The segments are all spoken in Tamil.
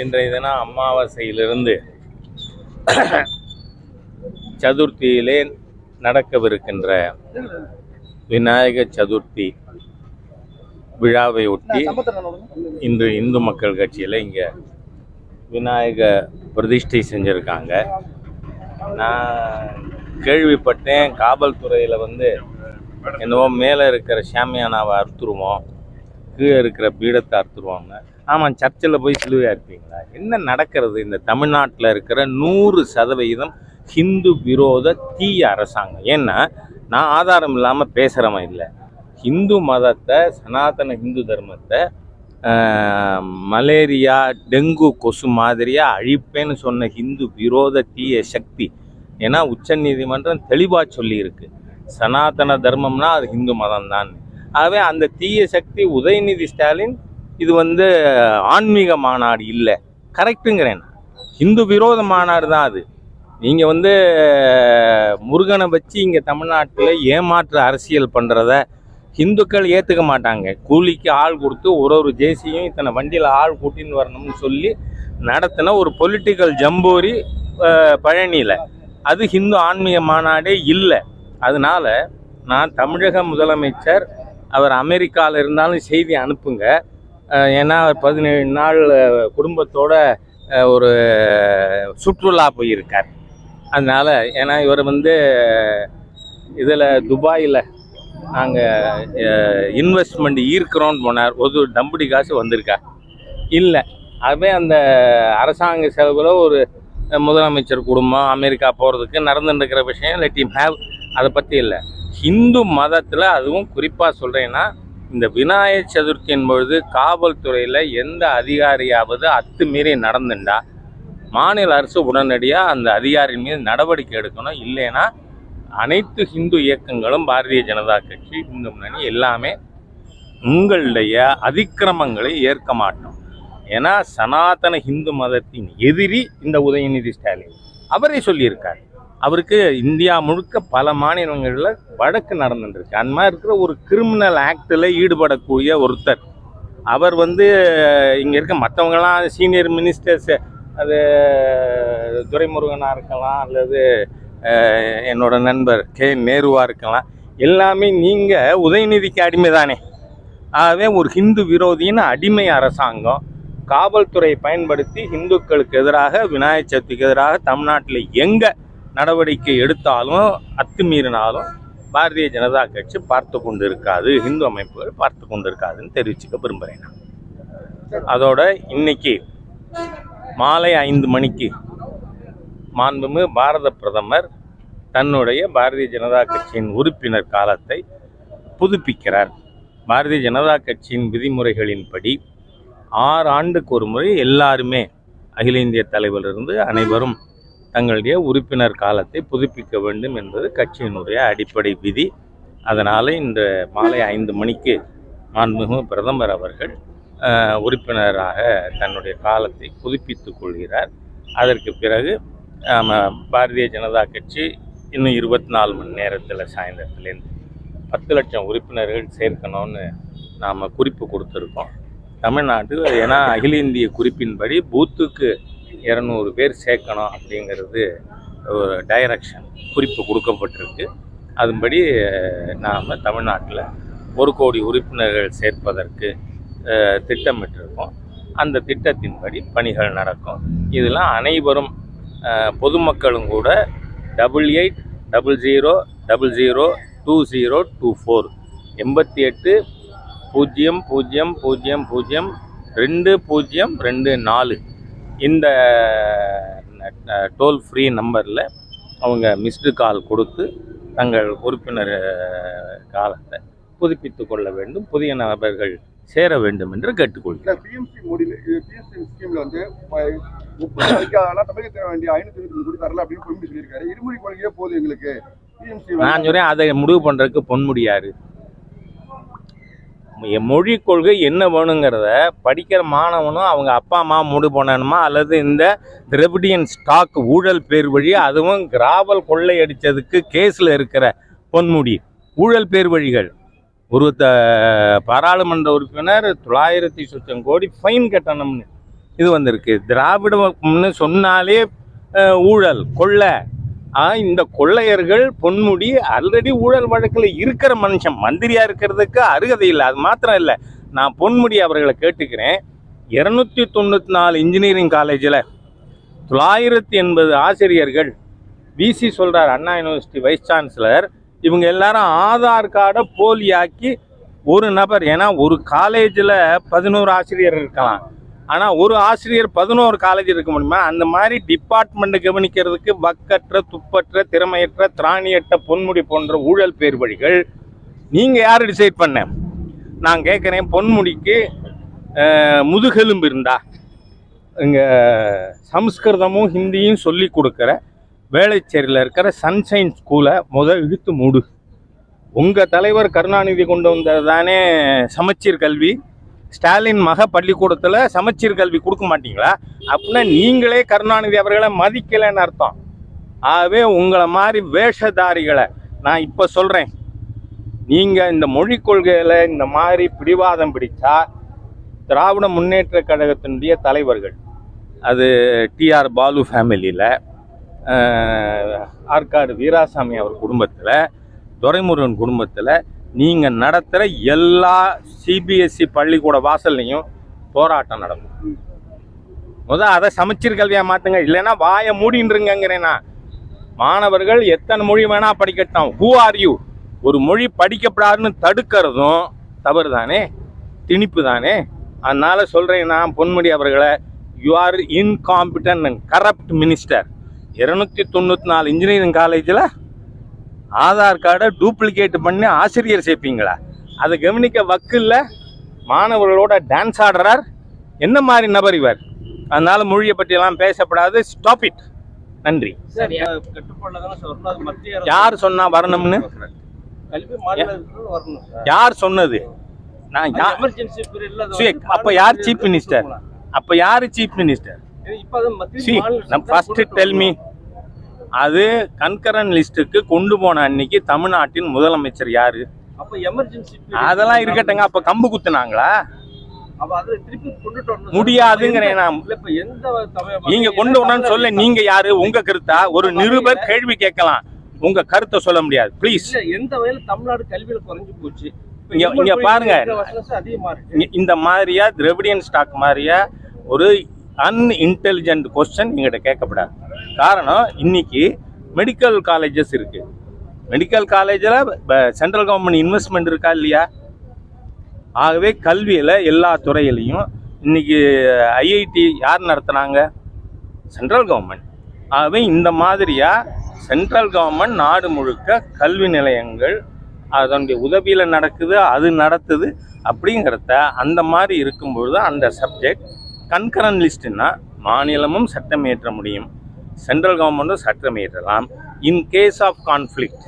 இன்றைய தினம் அமாவாசையிலிருந்து சதுர்த்தியிலே நடக்கவிருக்கின்ற விநாயக சதுர்த்தி விழாவை ஒட்டி இன்று இந்து மக்கள் கட்சியில் இங்கே விநாயக பிரதிஷ்டை செஞ்சுருக்காங்க. நான் கேள்விப்பட்டேன் காவல்துறையில் என்னவோ மேலே இருக்கிற சாமியானாவை அறுத்துருவோம், கீழே இருக்கிற பீடத்தை அறுத்துருவாங்க. ஆமாம், சர்ச்சில் போய் சிலுவையாக இருப்பீங்களா? என்ன நடக்கிறது? இந்த தமிழ்நாட்டில் இருக்கிற 100% ஹிந்து விரோத தீய அரசாங்கம். ஏன்னா நான் ஆதாரம் இல்லாமல் பேசுகிறவன் இல்லை. ஹிந்து மதத்தை, சனாதன ஹிந்து தர்மத்தை மலேரியா டெங்கு கொசு மாதிரியாக அழிப்பேன்னு சொன்ன ஹிந்து விரோத தீய சக்தி. ஏன்னா உச்சநீதிமன்றம் தெளிவாக சொல்லியிருக்கு, சனாதன தர்மம்னா அது ஹிந்து மதம் தான். ஆகவே அந்த தீய சக்தி உதயநிதி ஸ்டாலின் இது ஆன்மீக மாநாடு இல்லை, கரெக்டுங்கிறேன். ஹிந்து விரோத மாநாடு தான் அது. நீங்கள் முருகனை வச்சு இங்கே தமிழ்நாட்டில் ஏமாற்று அரசியல் பண்ணுறத ஹிந்துக்கள் ஏற்றுக்க மாட்டாங்க. கூலிக்கு ஆள் கொடுத்து ஒரு ஜேசியும் இத்தனை வண்டியில் ஆள் கூட்டின்னு வரணும்னு சொல்லி நடத்தின ஒரு பொலிட்டிக்கல் ஜம்போரி பழனியில். அது ஹிந்து ஆன்மீக மாநாடே இல்லை. அதனால நான் தமிழக முதலமைச்சர் அவர் அமெரிக்காவில் இருந்தாலும் செய்தி அனுப்புங்க. ஏன்னா 17 நாள் குடும்பத்தோட ஒரு சுற்றுலா போயிருக்கார். அதனால் ஏன்னா இவர் இதில் துபாயில் நாங்கள் இன்வெஸ்ட்மெண்ட் ஈர்க்கிறோன்னு போனார். ஒரு டம்புடி காசு வந்திருக்கா இல்லை. அதுவே அந்த அரசாங்க செலவில் ஒரு முதலமைச்சர் குடும்பம் அமெரிக்கா போகிறதுக்கு நடந்துட்டுருக்கிற விஷயம் லெட் ஹிம் ஹேவ். அதை பற்றி இல்லை. ஹிந்து மதத்தில் அதுவும் குறிப்பாக சொல்கிறேன்னா, இந்த விநாயகர் சதுர்த்தியின் பொழுது காவல்துறையில் எந்த அதிகாரியாவது அத்துமீறி நடந்துட்டா மாநில அரசு உடனடியாக அந்த அதிகாரியின் மீது நடவடிக்கை எடுக்கணும். இல்லைன்னா அனைத்து ஹிந்து இயக்கங்களும், பாரதிய ஜனதா கட்சி, இந்து முன்னணி எல்லாமே உங்களுடைய அதிக்கிரமங்களை ஏற்க மாட்டோம். ஏன்னா சனாதன ஹிந்து மதத்தின் எதிரி இந்த உதயநிதி ஸ்டாலின். அவரே சொல்லியிருக்கார். அவருக்கு இந்தியா முழுக்க பல மாநிலங்களில் வழக்கு நடந்துருக்கு. அந்த மாதிரி இருக்கிற ஒரு கிரிமினல் ஆக்டில் ஈடுபடக்கூடிய ஒருத்தர். அவர் இங்கே இருக்க மற்றவங்களாம் சீனியர் மினிஸ்டர்ஸ், அது துரைமுருகனாக இருக்கலாம், அல்லது என்னோட நண்பர் கே நேருவாக இருக்கலாம், எல்லாமே நீங்கள் உதயநிதிக்கு அடிமை தானே. ஆகவே ஒரு ஹிந்து விரோதியின் அடிமை அரசாங்கம் காவல்துறையை பயன்படுத்தி இந்துக்களுக்கு எதிராக, விநாயகர் சதுர்த்திக்கு எதிராக தமிழ்நாட்டில் எங்கே நடவடிக்கை எடுத்தாலும் அத்துமீறினாலும் பாரதிய ஜனதா கட்சி பார்த்து கொண்டு இருக்காது, ஹிந்து அமைப்புகள் பார்த்து கொண்டு இருக்காதுன்னு தெரிவிச்சுக்க விரும்புகிறேன். அதோட இன்னைக்கு மாலை 5 மணிக்கு மாண்புமிகு பாரத பிரதமர் தன்னுடைய பாரதிய ஜனதா கட்சியின் உறுப்பினர் காலத்தை புதுப்பிக்கிறார். பாரதிய ஜனதா கட்சியின் விதிமுறைகளின்படி 6 ஆண்டுக்கு ஒரு முறை எல்லாருமே அகில இந்திய தலைவரிலிருந்து அனைவரும் தங்களுடைய உறுப்பினர் காலத்தை புதுப்பிக்க வேண்டும் என்பது கட்சியினுடைய அடிப்படை விதி. அதனால் இந்த மாலை 5 மணிக்கு மாண்புமிகு பிரதமர் அவர்கள் உறுப்பினராக தன்னுடைய காலத்தை புதுப்பித்துக் கொள்கிறார். அதற்கு பிறகு பாரதிய ஜனதா கட்சி இன்னும் 24 மணி நேரத்தில் சாயந்தரத்துலேருந்து 10 லட்சம் உறுப்பினர்கள் சேர்க்கணும்னு நாம் குறிப்பு கொடுத்துருக்கோம் தமிழ்நாட்டுக்கு. ஏன்னா அகில இந்திய குறிப்பின்படி பூத்துக்கு 200 பேர் சேர்க்கணும் அப்படிங்கிறது ஒரு டைரக்ஷன் குறிப்பு கொடுக்கப்பட்டிருக்கு. அதன்படி நாம் தமிழ்நாட்டில் 1 கோடி உறுப்பினர்கள் சேர்ப்பதற்கு திட்டமிட்டிருக்கோம். அந்த திட்டத்தின்படி பணிகள் நடக்கும். இதெல்லாம் அனைவரும் பொதுமக்களும் கூட 8800002024 8800002024 இந்த டோல் ஃப்ரீ நம்பரில் அவங்க மிஸ்டு கால் கொடுத்து தங்கள் உறுப்பினர் காலத்தை புதுப்பித்து கொள்ள வேண்டும், புதிய நபர்கள் சேர வேண்டும் என்று கேட்டுக்கொள்கிறேன். பிஎம்சி ஸ்கீம்ல 30 தமிழகத்தில் வேண்டிய 520 கோடி தரல அப்படின்னு பொன்முடி சொல்லியிருக்காரு. இருமொழி கொள்கையே போதும் எங்களுக்கு. நான் சொல்றேன், அதை முடிவு பண்றதுக்கு பொன்முடியாரு. மொழி கொள்கை என்ன வேணுங்கிறத படிக்கிற மாணவனும் அவங்க அப்பா அம்மா முடிவு பண்ணணுமா, அல்லது இந்த திரவிடியன் ஸ்டாக் ஊழல் பேர் வழி, அதுவும் கிராவல் கொள்ளையடிச்சதுக்கு கேஸில் இருக்கிற பொன்முடி ஊழல் பேர் வழிகள் ஒரு பாராளுமன்ற உறுப்பினர் 900 கோடி ஃபைன் கட்டணும்னு இது வந்திருக்கு. திராவிடம்னு சொன்னாலே ஊழல் கொள்ளை. இந்த கொள்ளையர்கள் பொன்முடி ஆல்ரெடி ஊழல் வழக்கில் இருக்கிற மனுஷன், மந்திரியாக இருக்கிறதுக்கு அருகதை இல்லை. அது மாத்திரம் இல்லை, நான் பொன்முடி அவர்களை கேட்டுக்கிறேன். 294 இன்ஜினியரிங் காலேஜில் 980 ஆசிரியர்கள், விசி சொல்கிறார், அண்ணா யூனிவர்சிட்டி வைஸ் சான்சலர், இவங்க எல்லாரும் ஆதார் கார்டை போலியாக்கி ஒரு நபர், ஏன்னா ஒரு காலேஜில் 11 ஆசிரியர் இருக்கலாம், ஆனால் ஒரு ஆசிரியர் 11 காலேஜ் இருக்க முடியுமா? அந்த மாதிரி டிபார்ட்மெண்ட்டை கவனிக்கிறதுக்கு வக்கற்ற, துப்பற்ற, திறமையற்ற, திராணியற்ற பொன்முடி போன்ற ஊழல் பேர் வழிகள். நீங்கள் யார் டிசைட் பண்ண? நான் கேட்குறேன், பொன்முடிக்கு முதுகெலும்பு இருந்தா இங்கே சம்ஸ்கிருதமும் ஹிந்தியும் சொல்லி கொடுக்குற வேளச்சேரியில் இருக்கிற சன்ஷைன் ஸ்கூலை இழுத்து மூடு. உங்கள் தலைவர் கருணாநிதி கொண்டு வந்தது தானே சமச்சீர் கல்வி. ஸ்டாலின் மக பள்ளிக்கூடத்தில் சமச்சீர் கல்வி கொடுக்க மாட்டீங்களா? அப்படின்னா நீங்களே கருணாநிதி அவர்களை மதிக்கலைன்னு அர்த்தம். ஆகவே உங்களை மாதிரி வேஷதாரிகளை நான் இப்போ சொல்கிறேன், நீங்கள் இந்த மொழி கொள்கையில் இந்த மாதிரி பிடிவாதம் பிடிச்சா திராவிட முன்னேற்ற கழகத்தினுடைய தலைவர்கள், அது டிஆர் பாலு ஃபேமிலியில், ஆற்காடு வீராசாமி அவர் குடும்பத்தில், துரைமுருகன் குடும்பத்தில் நீங்கள் நடத்துகிற எல்லா சிபிஎஸ்சி பள்ளிக்கூட வாசல்லையும் போராட்டம் நடக்கும். அதை சமச்சீர் கல்வியாக மாற்றுங்க, இல்லைன்னா வாயை மூடின்றுங்கிறேன்னா. மாணவர்கள் எத்தனை மொழி வேணால் படிக்கட்டும். Who are you? ஒரு மொழி படிக்கப்படாதுன்னு தடுக்கிறதும் தவறு தானே, திணிப்பு தானே. அதனால் சொல்கிறேன் நான் பொன்முடி அவர்களை, you are incompetent and corrupt minister. 294 engineering காலேஜில் ஆதார் கார்டை டூப்ளிகேட் பண்ணி ஆசிரியர் சேர்ப்பீங்களா? அதை கவனிக்க வக்கில்ல, மாணவர்களோட டான்ஸ் ஆடுறார். என்ன மாதிரி நபர் இவர்? அதனால மொழியை பற்றியெல்லாம் பேசப்படாது. Stop it. நன்றி. யார் சொன்னா வரணும்னு? யார் சொன்னது? அப்ப யார் சீஃப் மினிஸ்டர்? அப்ப யாரு chief minister? First tell me. அது கன்கரண்ட் லிஸ்ட்டுக்கு கொண்டு போன அன்னைக்கு தமிழ்நாட்டின் முதலமைச்சர் யாரு? அதெல்லாம் இருக்கட்டுங்க. அப்ப கம்பு குத்துனாங்களா? முடியாதுங்கிறேன். நீங்க கொண்டு வரணும்னு சொல்ல, நீங்க யாரு? உங்க கருத்தா? ஒரு நிருபர் கேள்வி கேட்கலாம், உங்க கருத்தை சொல்ல முடியாது. ப்ளீஸ். எந்த வகையில் தமிழ்நாடு கல்வியில குறைஞ்சு போச்சு? இங்க பாருங்க, இந்த மாதிரியா திராவிடியன் ஸ்டாக் மாதிரியா ஒரு அன்இன்டெலிஜென்ட் கொஸ்டின் எங்கிட்ட கேட்கப்படாது. காரணம், இன்னைக்கு மெடிக்கல் காலேஜஸ் இருக்கு. மெடிக்கல் காலேஜில் சென்ட்ரல் கவர்மெண்ட் இன்வெஸ்ட்மெண்ட் இருக்கா இல்லையா? ஆகவே கல்வியில் எல்லா துறையிலையும் இன்னைக்கு ஐஐடி யார் நடத்துனாங்க? Central government. ஆகவே இந்த மாதிரியா சென்ட்ரல் கவர்மெண்ட் நாடு முழுக்க கல்வி நிலையங்கள் அதனுடைய உதவியில் நடக்குது, அது நடத்துது. அப்படிங்கிறத அந்த மாதிரி இருக்கும்பொழுது அந்த சப்ஜெக்ட் கன்கரண்ட் லிஸ்ட்னா மாநிலமும் சட்டம் இயற்ற முடியும், சென்ட்ரல் கவர்மெண்ட்டும் சட்டம் இயற்றலாம். இன் கேஸ் ஆஃப் கான்ஃப்ளிக்ட்,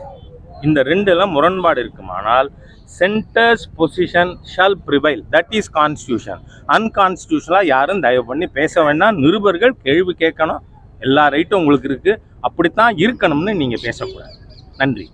இந்த ரெண்டுலாம் முரண்பாடு இருக்குமானால் centre's position shall prevail. That is constitution. அன்கான்ஸ்டியூஷனாக யாரும் தயவு பண்ணி பேச வேண்டாம். நிருபர்கள் கேள்வி கேட்கணும், எல்லா ரைட்டும் உங்களுக்கு இருக்குது. அப்படித்தான் இருக்கணும்னு நீங்கள் பேசக்கூடாது. நன்றி.